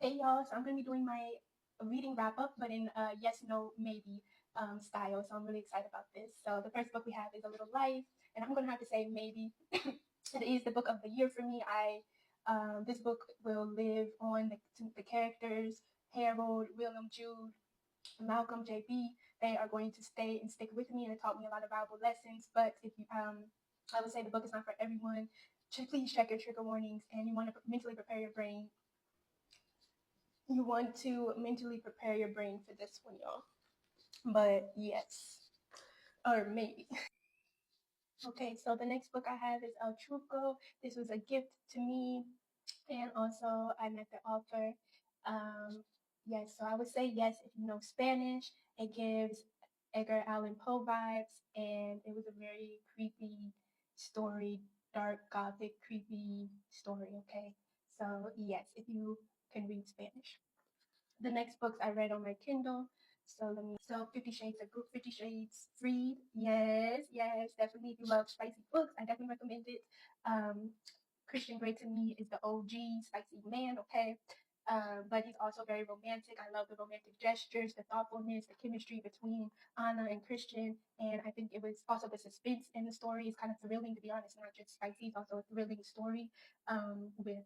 Hey y'all, so I'm going to be doing my reading wrap up, but in yes, no, maybe style. So I'm really excited about this. So the first book we have is A Little Life, and I'm going to have to say maybe it is the book of the year for me. This book will live on the characters Harold, William, Jude, Malcolm, JB. They are going to stay and stick with me, and it taught me a lot of valuable lessons. But if you I would say the book is not for everyone. Please check your trigger warnings, and you want to mentally prepare your brain you want to mentally prepare your brain for this one, y'all. But yes, or maybe. Okay, so the next book I have is El Truco. This was a gift to me, and also I met the author. Um, yes, so I would say yes if you know Spanish. It gives Edgar Allan Poe vibes, and it was a very creepy story, dark, gothic, creepy story. Okay, so yes, if you can read Spanish. The next books I read on my Kindle. So 50 Shades of 50 Shades Freed. Yes, yes, definitely. If you love spicy books, I definitely recommend it. Um, Christian Grey to me is the OG spicy man, okay? But he's also very romantic. I love the romantic gestures, the thoughtfulness, the chemistry between Anna and Christian. And I think it was also the suspense in the story is kind of thrilling, to be honest, not just spicy. It's also a thrilling story with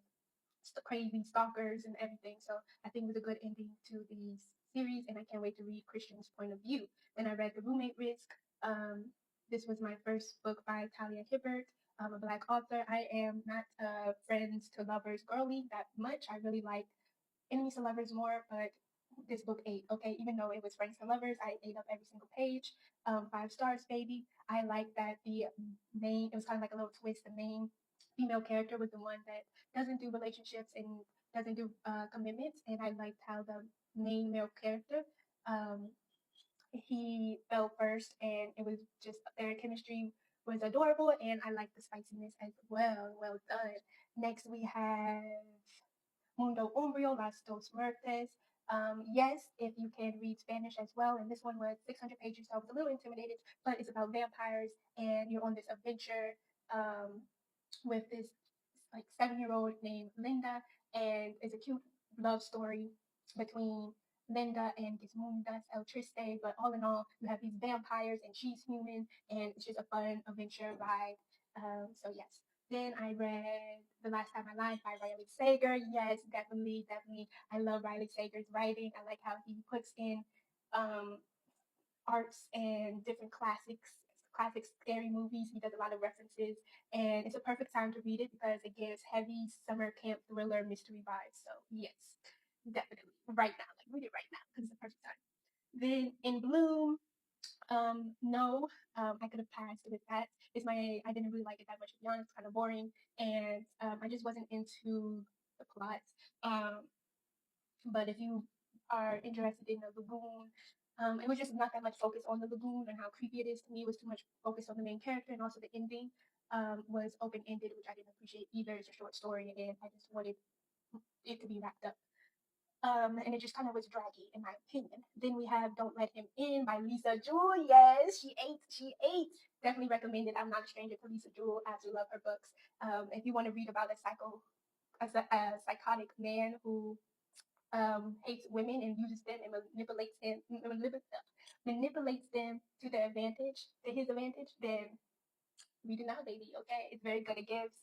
crazy stalkers and everything. So I think it was a good ending to the series, and I can't wait to read Christian's point of view. Then I read The Roommate Risk. Um, this was my first book by Talia Hibbert, a Black author. I am not friends to lovers girly that much. I really like enemies to lovers more, but this book ate. Okay, even though it was friends to lovers, I ate up every single page. 5 stars, baby. I like that the main. It was kind of like a little twist. The main female character was the one that doesn't do relationships and doesn't do commitments, and I liked how the main male character um, he fell first, and it was just their chemistry was adorable, and I liked the spiciness as well. Well done. Next, we have Mundo Umbrio, Las Dos Muertes. Yes, if you can read Spanish as well. And this one was 600 pages, so I was a little intimidated, but it's about vampires, and you're on this adventure um, with this like 7-year-old named Linda, and it's a cute love story between Linda and Gizmundas El Triste. But all in all, you have these vampires, and she's human, and it's just a fun adventure ride. So yes. Then I read The Last Time I Lied by Riley Sager. Yes, definitely, definitely. I love Riley Sager's writing. I like how he puts in um, arts and different classic scary movies. He does a lot of references, and it's a perfect time to read it because it gives heavy summer camp thriller mystery vibes. So yes, definitely right now, like read it right now because it's a perfect time. Then In Bloom, no, I could have passed with that. I didn't really like it that much, to be honest, kind of boring, and I just wasn't into the plot. Um, but if you are interested in the lagoon, it was just not that much focus on the lagoon and how creepy it is to me. It was too much focus on the main character, and also the ending was open ended, which I didn't appreciate either. It's a short story, and I just wanted it to be wrapped up. And it just kind of was draggy in my opinion. Then we have Don't Let Him In by Lisa Jewell. Yes, she ate. Definitely recommend it. I'm not a stranger to Lisa Jewell. I absolutely love her books. If you want to read about a psychotic man who hates women and uses them and manipulates them to their advantage, to his advantage, then read it now, baby. Okay, it's very good. It gives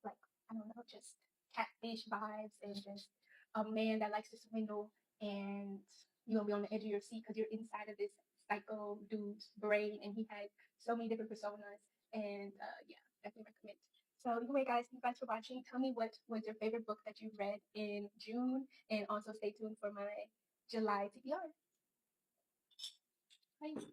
like I don't know, just catfish vibes and just a man that likes to swindle, and you're gonna be on the edge of your seat because you're inside of this psycho dude's brain, and he had so many different personas. And yeah, definitely recommend. So anyway, guys, thank you guys for watching. Tell me what was your favorite book that you read in June, and also stay tuned for my July TBR. Bye.